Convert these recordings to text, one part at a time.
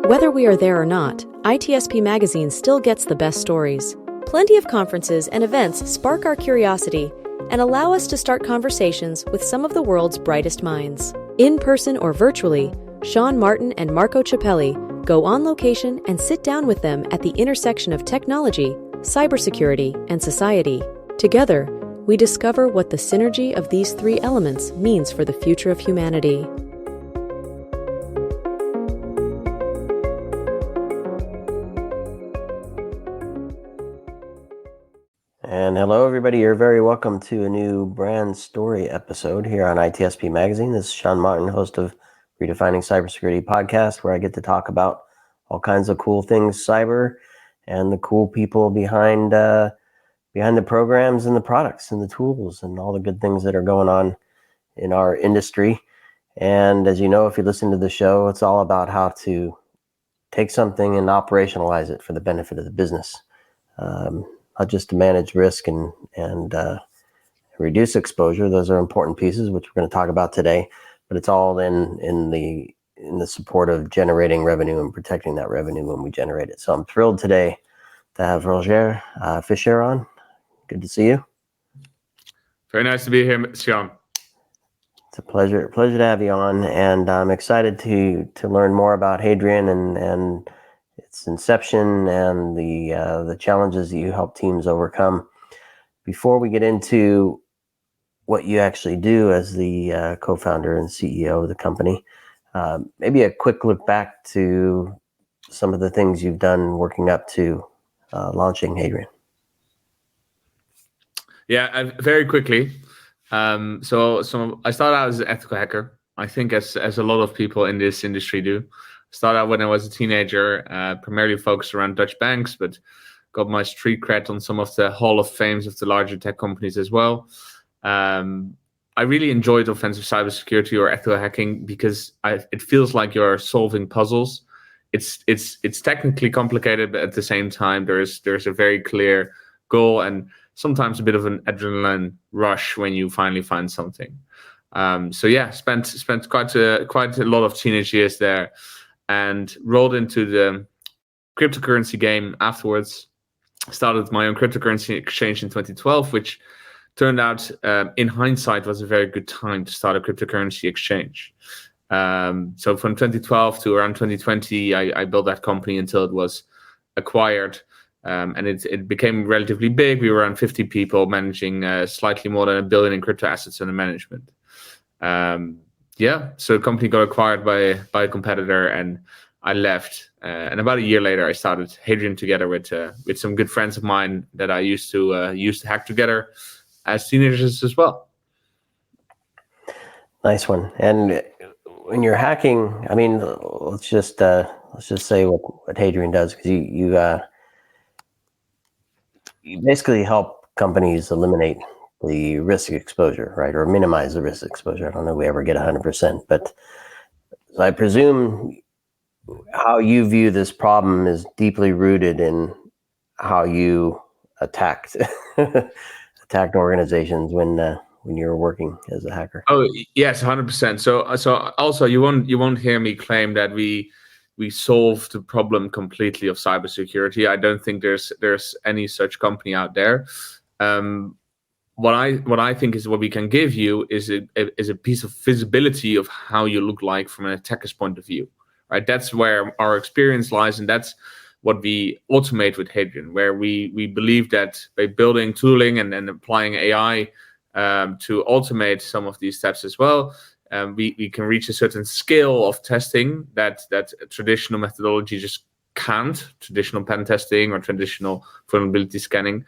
Whether we are there or not, ITSP Magazine still gets the best stories. Plenty of conferences and events spark our curiosity and allow us to start conversations with some of the world's brightest minds. In person or virtually, Sean Martin and Marco Ciappelli go on location and sit down with them at the intersection of technology, cybersecurity, and society. Together, we discover what the synergy of these three elements means for the future of humanity. And hello, everybody. You're very welcome to a new brand story episode here on ITSP Magazine. This is Sean Martin, host of Redefining CyberSecurity Podcast, where I get to talk about all kinds of cool things cyber and the cool people behind the programs and the products and the tools and all the good things that are going on in our industry. And as you know, if you listen to the show, it's all about how to take something and operationalize it for the benefit of the business. Not just to manage risk and reduce exposure. Those are important pieces, which we're going to talk about today. But it's all in the support of generating revenue and protecting that revenue when we generate it. So I'm thrilled today to have Rogier Fischer on. Good to see you. Very nice to be here, Sean. It's a pleasure to have you on, and I'm excited to learn more about Hadrian and its inception and the challenges that you help teams overcome. Before we get into what you actually do as the co-founder and CEO of the company, maybe a quick look back to some of the things you've done working up to launching Hadrian. Yeah, very quickly. So I started out as an ethical hacker. I think as a lot of people in this industry do. Started out when I was a teenager, primarily focused around Dutch banks, but got my street cred on some of the Hall of Fames of the larger tech companies as well. I really enjoyed offensive cybersecurity or ethical hacking because it feels like you're solving puzzles. It's technically complicated, but at the same time, there's a very clear goal and sometimes a bit of an adrenaline rush when you finally find something. So yeah, spent quite a lot of teenage years there. And rolled into the cryptocurrency game afterwards. Started my own cryptocurrency exchange in 2012, which turned out, in hindsight, was a very good time to start a cryptocurrency exchange. So from 2012 to around 2020, I built that company until it was acquired. And it became relatively big. We were around 50 people managing slightly more than $1 billion in crypto assets under management. So the company got acquired by a competitor, and I left. And about a year later, I started Hadrian together with some good friends of mine that I used to hack together as teenagers as well. Nice one. And when you're hacking, I mean, let's just say what Hadrian does, because you basically help companies eliminate the risk exposure, right? Or minimize the risk exposure. I don't know if we ever get 100%, but I presume how you view this problem is deeply rooted in how you attacked organizations when you were working as a hacker. Oh yes, 100%. So also you won't hear me claim that we solved the problem completely of cybersecurity. I don't think there's any such company out there. What I think is what we can give you is a piece of visibility of how you look like from an attacker's point of view, right? That's where our experience lies, and that's what we automate with Hadrian, where we believe that by building tooling and applying AI to automate some of these steps as well, we can reach a certain scale of testing that traditional methodology just can't, traditional pen testing or traditional vulnerability scanning,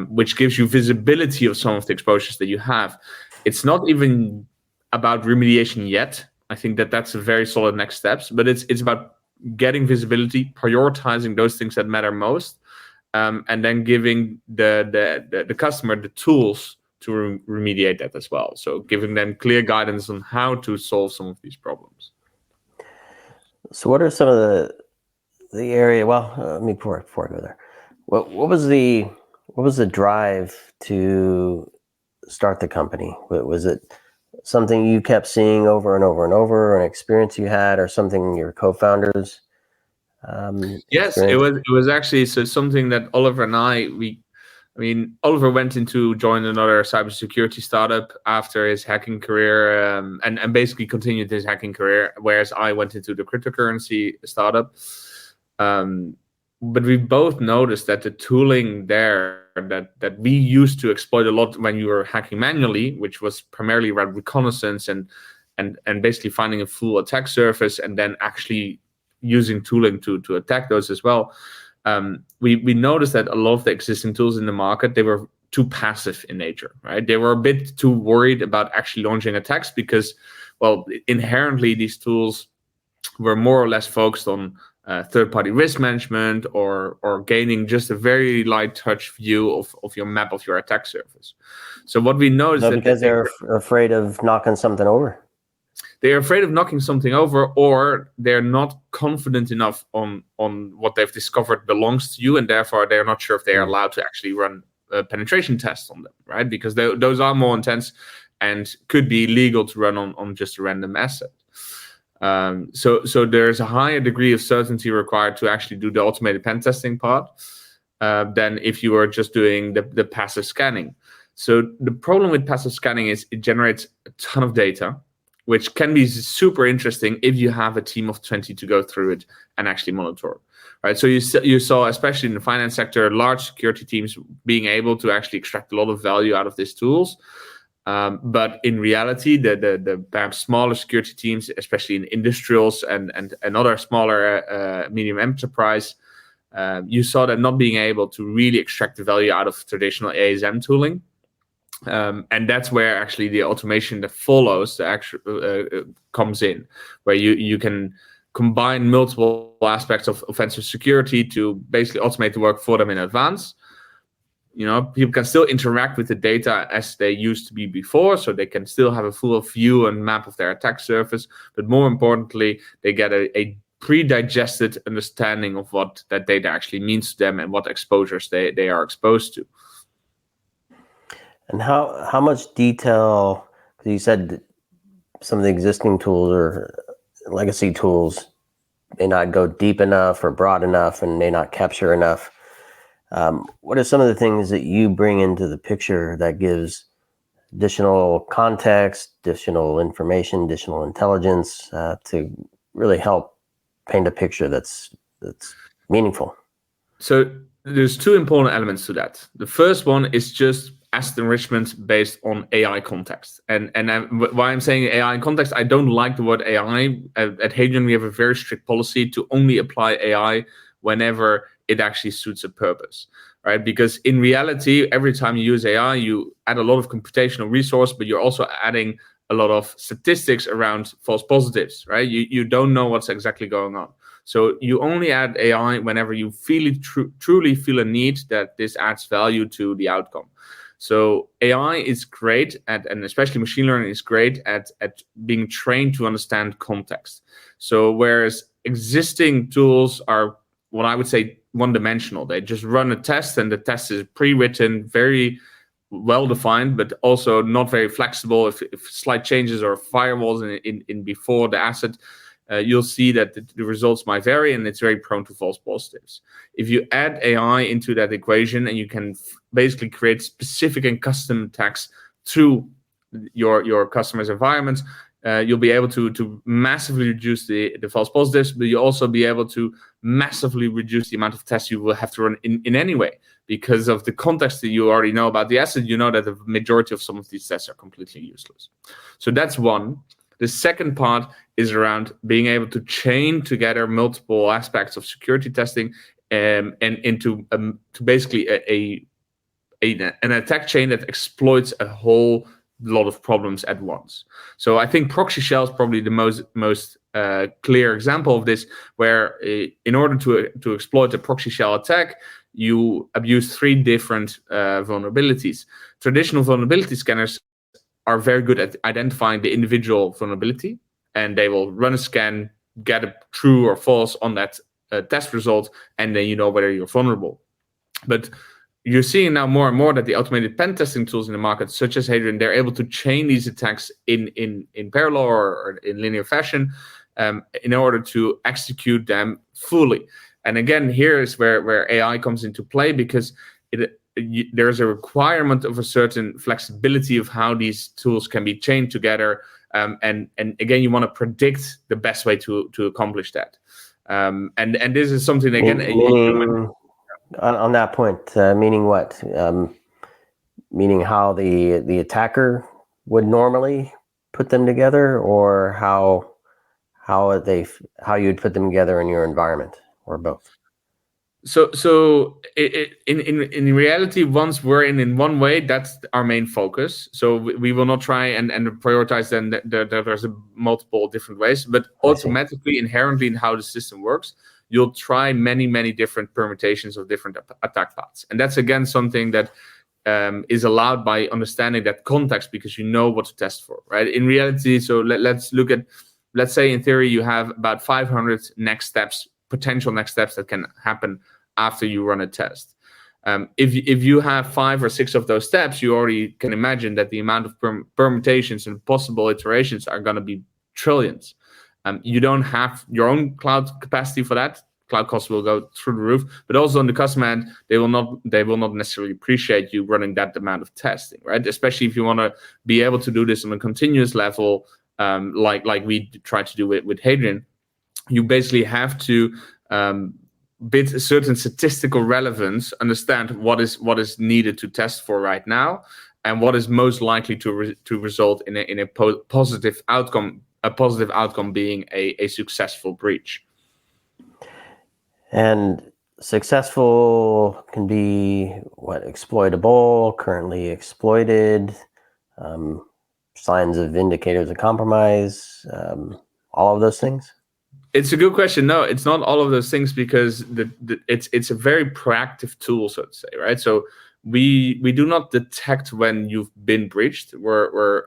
which gives you visibility of some of the exposures that you have. It's not even about remediation yet. I think that's a very solid next steps, but it's about getting visibility, prioritizing those things that matter most, and then giving the customer the tools to remediate that as well. So giving them clear guidance on how to solve some of these problems. So what are some of the area? Well, let me before I go there. What was the drive to start the company? Was it something you kept seeing over and over and over, an experience you had, or something your co-founders Yes, experience? it was actually something that Oliver and Oliver went into join another cybersecurity startup after his hacking career, and basically continued his hacking career, whereas I went into the cryptocurrency startup. But we both noticed that the tooling there that we used to exploit a lot when you were hacking manually, which was primarily around reconnaissance and basically finding a full attack surface and then actually using tooling to attack those as well. We noticed that a lot of the existing tools in the market, they were too passive in nature, right? They were a bit too worried about actually launching attacks because, well, inherently these tools were more or less focused on third-party risk management or gaining just a very light touch view of your map of your attack surface. So what we noticed So because they're afraid of knocking something over. They're afraid of knocking something over, or they're not confident enough on what they've discovered belongs to you, and therefore they're not sure if they are allowed to actually run penetration tests on them, right? Because those are more intense and could be illegal to run on just a random asset. So there's a higher degree of certainty required to actually do the automated pen testing part than if you were just doing the passive scanning. So the problem with passive scanning is it generates a ton of data, which can be super interesting if you have a team of 20 to go through it and actually monitor, right? So you saw, especially in the finance sector, large security teams being able to actually extract a lot of value out of these tools. But in reality, the perhaps smaller security teams, especially in industrials and other smaller medium enterprise, you saw them not being able to really extract the value out of traditional ASM tooling. And that's where actually the automation that follows comes in, where you can combine multiple aspects of offensive security to basically automate the work for them in advance. People can still interact with the data as they used to be before, so they can still have a full view and map of their attack surface. But more importantly, they get a pre-digested understanding of what that data actually means to them and what exposures they are exposed to. And how much detail, because you said some of the existing tools or legacy tools may not go deep enough or broad enough and may not capture enough. What are some of the things that you bring into the picture that gives additional context, additional information, additional intelligence to really help paint a picture that's meaningful? So there's two important elements to that. The first one is just asset enrichment based on AI context. And why I'm saying AI in context, I don't like the word AI. At Hadrian, we have a very strict policy to only apply AI whenever it actually suits a purpose, right? Because in reality, every time you use AI, you add a lot of computational resource, but you're also adding a lot of statistics around false positives, right? You don't know what's exactly going on. So you only add AI whenever you truly feel a need that this adds value to the outcome. So AI is great at, and especially machine learning is great at being trained to understand context. So whereas existing tools are what I would say one-dimensional, they just run a test and the test is pre-written, very well-defined, but also not very flexible. If slight changes or firewalls in before the asset, you'll see that the results might vary and it's very prone to false positives. If you add AI into that equation and you can basically create specific and custom attacks through your customers' environments, you'll be able to massively reduce the false positives, but you'll also be able to massively reduce the amount of tests you will have to run in any way. Because of the context that you already know about the asset, you know that the majority of some of these tests are completely useless. So that's one. The second part is around being able to chain together multiple aspects of security testing and into to basically an attack chain that exploits a whole lot of problems at once. So I think proxy shell is probably the most clear example of this, where in order to exploit a proxy shell attack, you abuse three different vulnerabilities. Traditional vulnerability scanners are very good at identifying the individual vulnerability, and they will run a scan, get a true or false on that test result, and then you know whether you're vulnerable. But you're seeing now more and more that the automated pen testing tools in the market, such as Hadrian, they're able to chain these attacks in parallel or in linear fashion in order to execute them fully. And again, here is where AI comes into play, because there's a requirement of a certain flexibility of how these tools can be chained together. And again, you want to predict the best way to accomplish that. And this is something, again, meaning, on that point, meaning what? Meaning how the attacker would normally put them together, or how you'd put them together in your environment, or both? So in reality, once we're in one way, that's our main focus. So we will not try and prioritize then that there's multiple different ways, but automatically, inherently in how the system works, you'll try many different permutations of different attack paths. And that's, again, something that is allowed by understanding that context, because you know what to test for, right? In reality, so let's look at, let's say in theory, you have about 500 potential next steps that can happen after you run a test. If you have 5 or 6 of those steps, you already can imagine that the amount of permutations and possible iterations are going to be trillions. You don't have your own cloud capacity for that. Cloud costs will go through the roof, but also on the customer end, they will not necessarily appreciate you running that amount of testing, right? Especially if you want to be able to do this on a continuous level, like we try to do with Hadrian. You basically have to bid a certain statistical relevance, understand what is needed to test for right now, and what is most likely to result in a positive outcome. A positive outcome being a successful breach. And successful can be exploitable, currently exploited, signs of indicators of compromise, all of those things. It's a good question. No, it's not all of those things, because it's a very proactive tool, so to say, right? So we do not detect when you've been breached. We're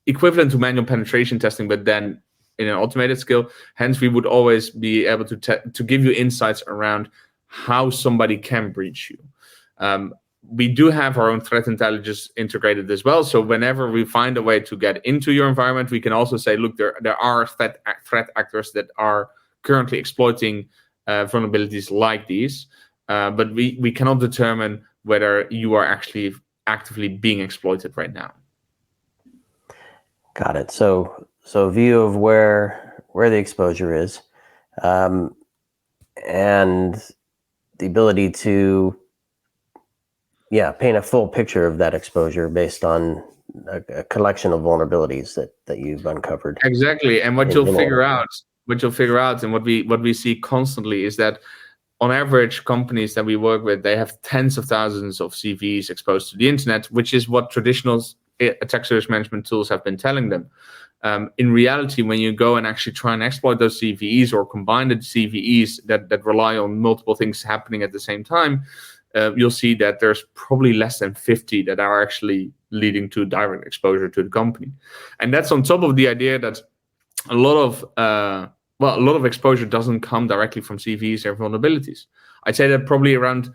equivalent to manual penetration testing, but then in an automated scale. Hence, we would always be able to give you insights around how somebody can breach you. We do have our own threat intelligence integrated as well. So whenever we find a way to get into your environment, we can also say, look, there are threat actors that are currently exploiting vulnerabilities like these, but we cannot determine whether you are actually actively being exploited right now. Got it. So view of where the exposure is, and the ability to paint a full picture of that exposure based on a collection of vulnerabilities that you've uncovered. Exactly. And what you'll figure out, and what we see constantly is that on average, companies that we work with, they have tens of thousands of CVEs exposed to the internet, which is what traditional attack surface management tools have been telling them. In reality, when you go and actually try and exploit those CVEs or combine the CVEs that rely on multiple things happening at the same time, you'll see that there's probably less than 50 that are actually leading to direct exposure to the company. And that's on top of the idea that a lot of exposure doesn't come directly from CVEs or vulnerabilities. I'd say that probably around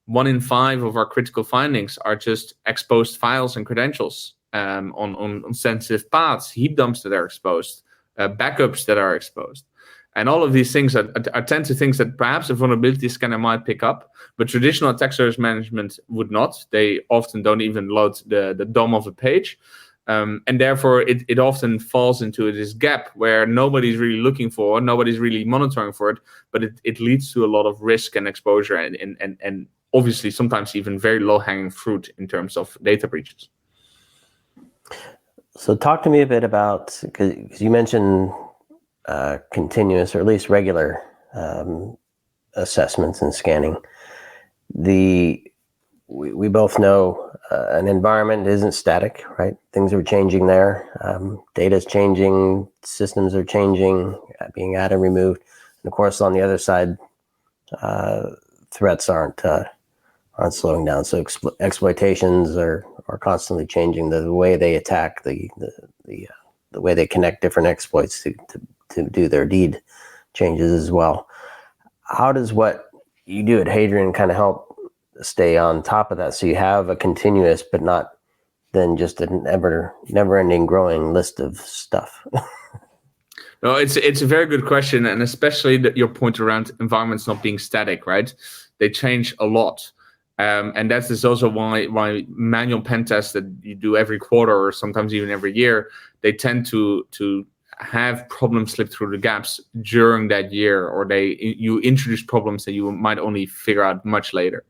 1 in 5 of our critical findings are just exposed files and credentials on sensitive paths, heap dumps that are exposed, backups that are exposed. And all of these things are tend to things that perhaps a vulnerability scanner might pick up, but traditional attack surface management would not. They often don't even load the DOM of a page. And therefore, it often falls into this gap where nobody's really looking for, nobody's really monitoring for it, but it leads to a lot of risk and exposure and obviously sometimes even very low-hanging fruit in terms of data breaches. So talk to me a bit about, because you mentioned continuous or at least regular assessments and scanning. We both know an environment isn't static, right? Things are changing there. Data is changing, systems are changing, being added and removed. And of course, on the other side, threats aren't slowing down. So exploitations are constantly changing. The way they attack, the way they connect different exploits to do their deed changes as well. How does what you do at Hadrian kind of help stay on top of that, so you have a continuous but not then just a never-ending growing list of stuff? No, it's a very good question, and especially your point around environments not being static, right? They change a lot, and that is also why manual pen tests that you do every quarter or sometimes even every year, they tend to have problems slip through the gaps during that year, or you introduce problems that you might only figure out much later.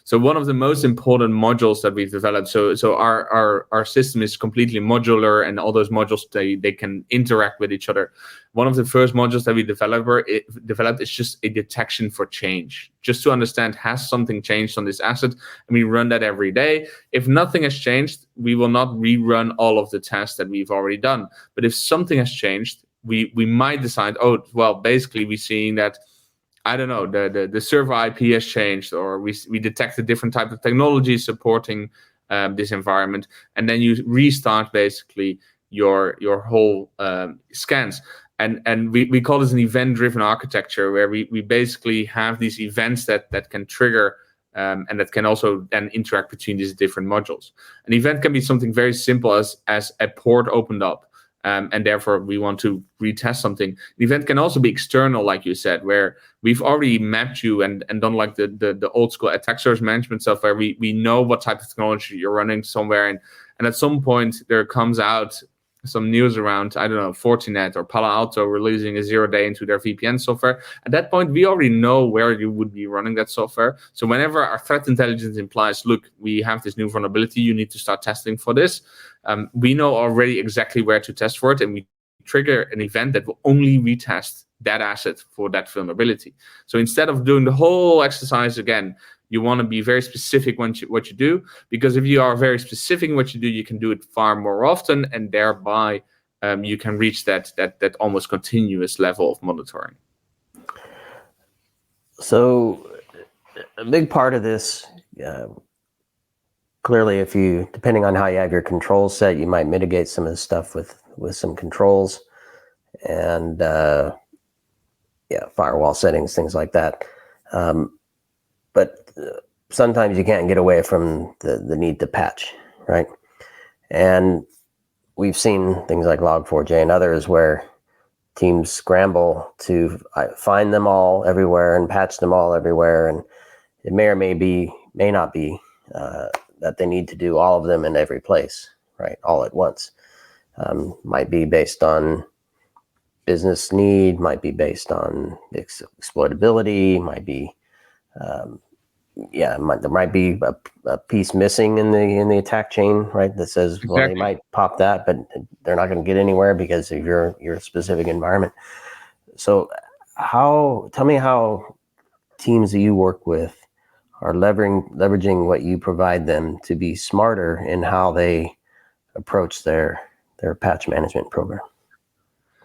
So one of the most important modules that we've developed, so our system is completely modular, and all those modules, they can interact with each other. One of the first modules that we developed is just a detection for change, just to understand, has something changed on this asset? And we run that every day. If nothing has changed, we will not rerun all of the tests that we've already done. But if something has changed, we might decide, basically we're seeing that, I don't know, the server IP has changed, or we detect a different type of technology supporting this environment, and then you restart basically your whole scans. And we call this an event-driven architecture, where we basically have these events that can trigger and that can also then interact between these different modules. An event can be something very simple as a port opened up. And therefore, we want to retest something. The event can also be external, like you said, where we've already mapped you and done like the old school attack surface management stuff, where we know what type of technology you're running somewhere. And at some point, there comes out some news around, I don't know, Fortinet or Palo Alto releasing a 0-day into their VPN software. At that point, we already know where you would be running that software. So whenever our threat intelligence implies, look, we have this new vulnerability, you need to start testing for this, we know already exactly where to test for it, and we trigger an event that will only retest that asset for that vulnerability. So instead of doing the whole exercise again, you want to be very specific what you do, because if you are very specific in what you do, you can do it far more often, and thereby you can reach that almost continuous level of monitoring. So a big part of this, clearly, if you, depending on how you have your controls set, you might mitigate some of this stuff with some controls and firewall settings, things like that. But sometimes you can't get away from the need to patch, right? And we've seen things like Log4j and others where teams scramble to find them all everywhere and patch them all everywhere. And it may or may not be that they need to do all of them in every place, right, all at once. Might be based on business need, might be based on exploitability, might be there might be a piece missing in the attack chain, right? That says, exactly. Well, they might pop that, but they're not going to get anywhere because of your specific environment. So, tell me how teams that you work with are leveraging what you provide them to be smarter in how they approach their patch management program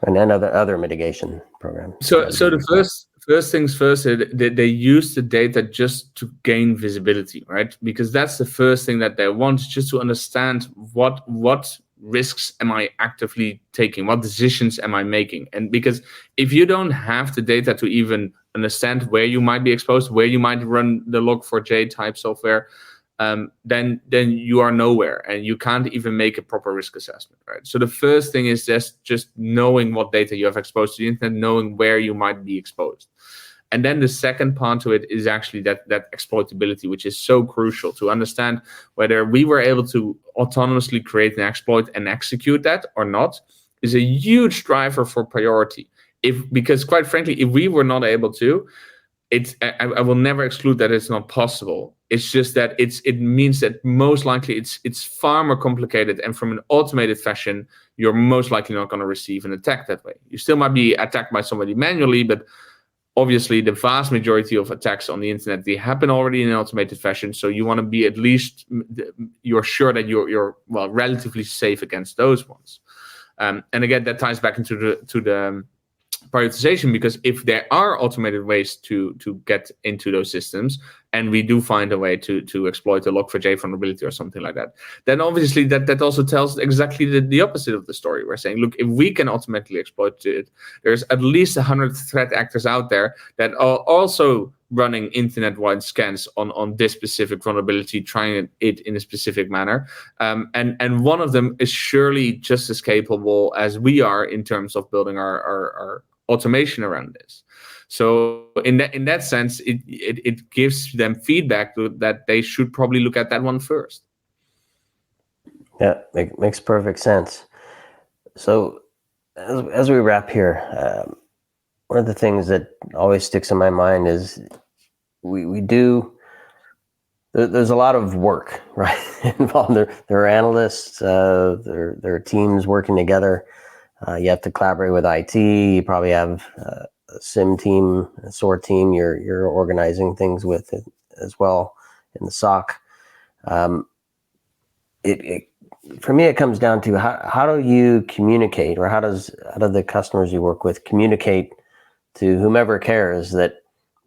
and then other mitigation programs. So the first things first, they use the data just to gain visibility, right? Because that's the first thing that they want, just to understand what risks am I actively taking, what decisions am I making. And because if you don't have the data to even understand where you might be exposed, where you might run the Log4j type software, then you are nowhere, and you can't even make a proper risk assessment, right? So the first thing is just knowing what data you have exposed to the internet, knowing where you might be exposed. And then the second part to it is actually that exploitability, which is so crucial to understand whether we were able to autonomously create an exploit and execute that or not, is a huge driver for priority. Because quite frankly, if we were not able to, I will never exclude that it's not possible. It's just that it means that most likely it's far more complicated, and from an automated fashion, you're most likely not going to receive an attack that way. You still might be attacked by somebody manually, but obviously the vast majority of attacks on the internet, they happen already in an automated fashion. So you want to be at least, you're sure that you're relatively safe against those ones. And again, that ties back into the prioritization, because if there are automated ways to get into those systems, and we do find a way to exploit a Log4j vulnerability or something like that, then obviously that also tells exactly the opposite of the story. We're saying, look, if we can automatically exploit it, there's at least 100 threat actors out there that are also running internet-wide scans on this specific vulnerability, trying it in a specific manner. And one of them is surely just as capable as we are in terms of building our automation around this. So in that sense, it gives them feedback that they should probably look at that one first. Yeah, makes perfect sense. So as we wrap here, one of the things that always sticks in my mind is we do. There's a lot of work, right, involved. There are analysts. There are teams working together. You have to collaborate with IT. You probably have a SIM team, a SOAR team. You're organizing things with it as well in the SOC. For me, it comes down to how do you communicate, or how do the customers you work with communicate to whomever cares that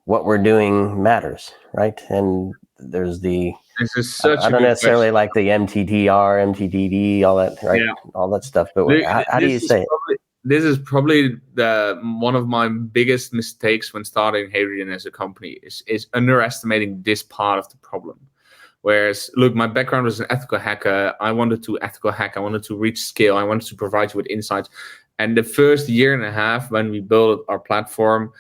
what we're doing matters, right? And there's this is such I don't necessarily like the MTTR, MTTD, all that, right? Yeah. All that stuff. But how do you say it? This is probably one of my biggest mistakes when starting Hadrian as a company is underestimating this part of the problem. Whereas, look, my background was an ethical hacker. I wanted to ethical hack. I wanted to reach scale. I wanted to provide you with insights. And the first year and a half when we built our platform,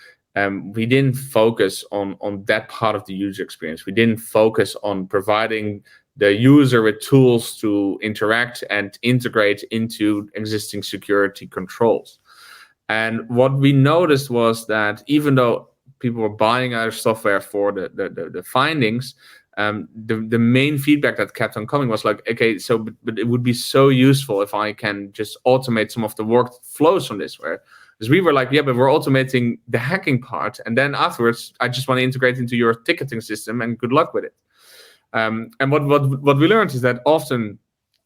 we didn't focus on that part of the user experience. We didn't focus on providing the user with tools to interact and integrate into existing security controls. And what we noticed was that even though people were buying our software for the findings, the main feedback that kept on coming was like, okay, but it would be so useful if I can just automate some of the workflows from this. Because we were like, yeah, but we're automating the hacking part, and then afterwards, I just want to integrate into your ticketing system, and good luck with it. And what we learned is that often,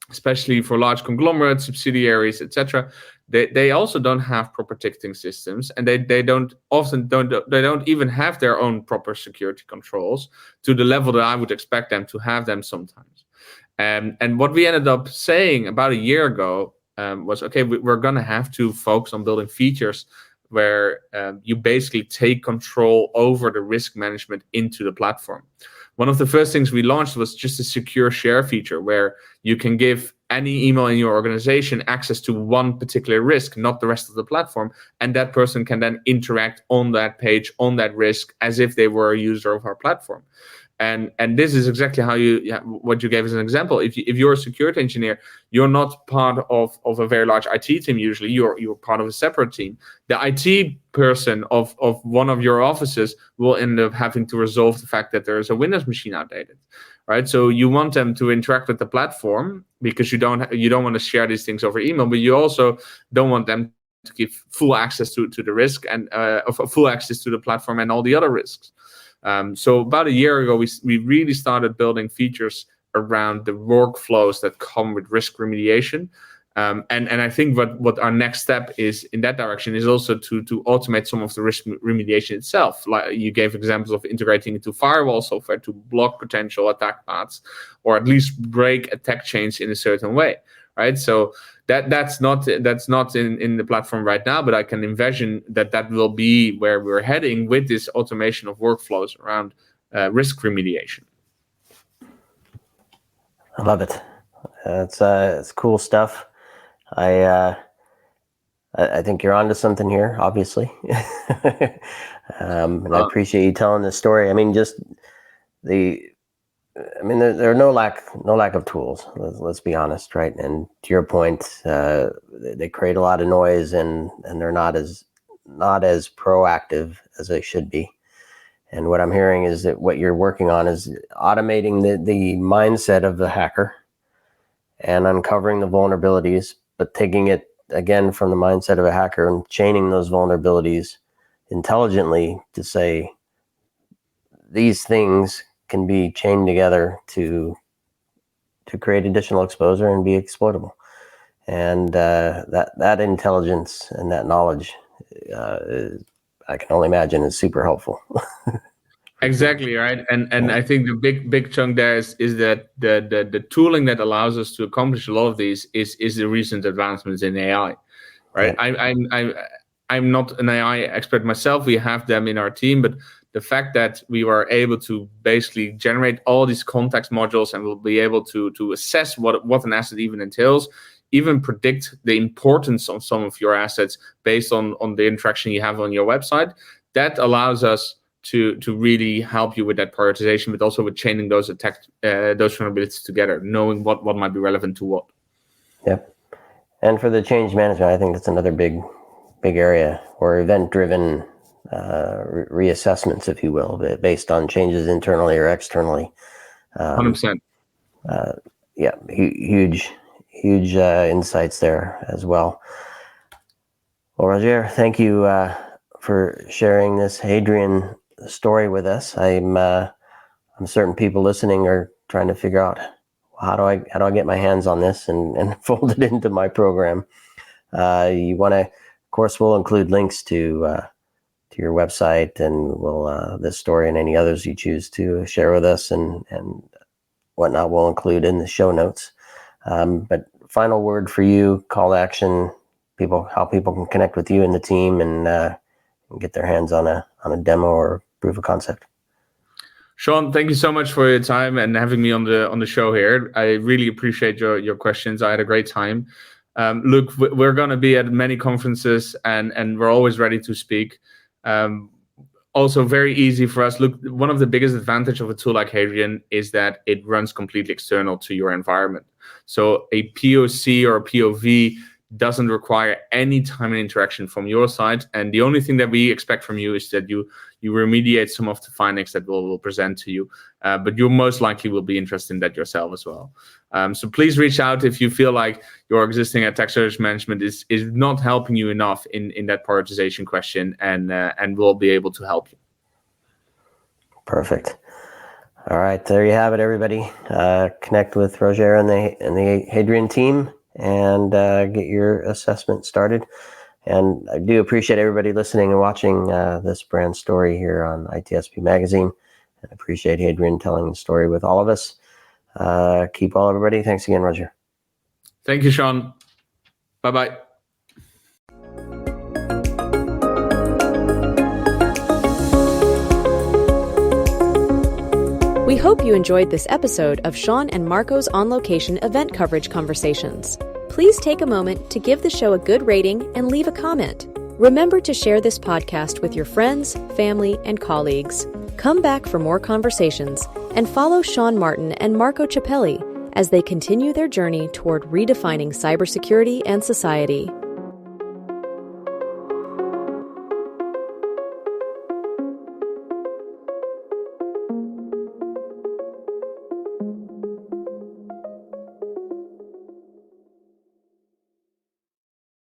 especially for large conglomerates, subsidiaries, etc., they also don't have proper ticketing systems, and they don't even have their own proper security controls to the level that I would expect them to have them sometimes. And what we ended up saying about a year ago was, okay, we're going to have to focus on building features where you basically take control over the risk management into the platform. One of the first things we launched was just a secure share feature where you can give any email in your organization access to one particular risk, not the rest of the platform. And that person can then interact on that page, on that risk, as if they were a user of our platform. And this is exactly how what you gave as an example. If you're a security engineer, you're not part of a very large IT team. Usually, you're part of a separate team. The IT person of one of your offices will end up having to resolve the fact that there is a Windows machine outdated, right? So you want them to interact with the platform because you don't want to share these things over email, but you also don't want them to give full access to the risk and full access to the platform and all the other risks. So about a year ago, we really started building features around the workflows that come with risk remediation. And I think what our next step is in that direction is also to automate some of the risk remediation itself. Like you gave examples of integrating into firewall software to block potential attack paths, or at least break attack chains in a certain way, right? So that's not in the platform right now, but I can envision that will be where we're heading with this automation of workflows around risk remediation. I love it. It's cool stuff. I think you're onto something here, obviously. And I appreciate you telling this story. I mean, there are no lack of tools. Let's be honest, right? And to your point, they create a lot of noise, and they're not as proactive as they should be. And what I'm hearing is that what you're working on is automating the mindset of the hacker and uncovering the vulnerabilities, but taking it again from the mindset of a hacker and chaining those vulnerabilities intelligently to say these things can be chained together to create additional exposure and be exploitable. And that intelligence and that knowledge, I can only imagine, is super helpful. Exactly, right. And I think the big chunk there is that the tooling that allows us to accomplish a lot of these is the recent advancements in AI, right? Yeah. I'm not an AI expert myself. We have them in our team, but the fact that we were able to basically generate all these context modules, and we'll be able to assess what an asset even entails, even predict the importance of some of your assets based on the interaction you have on your website, that allows us to really help you with that prioritization, but also with chaining those vulnerabilities together, knowing what might be relevant to what. Yep. And for the change management, I think that's another big area, or event-driven reassessments, if you will, based on changes internally or externally. 100%. Yeah, huge insights there as well. Well, Rogier, thank you for sharing this Hadrian story with us. I'm certain people listening are trying to figure out how do I get my hands on this and fold it into my program. You want to, of course, we'll include links to your website, and we'll this story and any others you choose to share with us and whatnot we'll include in the show notes. But final word for you, call to action, how people can connect with you and the team and get their hands on a demo or proof of concept. Sean, thank you so much for your time and having me on the show here. I really appreciate your questions. I had a great time. Look, we're going to be at many conferences, and we're always ready to speak. Also very easy for us. Look, one of the biggest advantage of a tool like Hadrian is that it runs completely external to your environment. So a POC or a POV doesn't require any time and interaction from your side. And the only thing that we expect from you is that you remediate some of the findings that we'll present to you. But you most likely will be interested in that yourself as well. So please reach out if you feel like your existing attack surface management is not helping you enough in that prioritization question, and we'll be able to help you. Perfect. All right, there you have it, everybody. Connect with Rogier and the Hadrian team and get your assessment started. And I do appreciate everybody listening and watching this brand story here on ITSP Magazine. And I appreciate Hadrian telling the story with all of us. Keep well, everybody. Thanks again, Rogier. Thank you, Sean. Bye-bye. We hope you enjoyed this episode of Sean and Marco's on-location event coverage conversations. Please take a moment to give the show a good rating and leave a comment. Remember to share this podcast with your friends, family, and colleagues. Come back for more conversations and follow Sean Martin and Marco Ciappelli as they continue their journey toward redefining cybersecurity and society.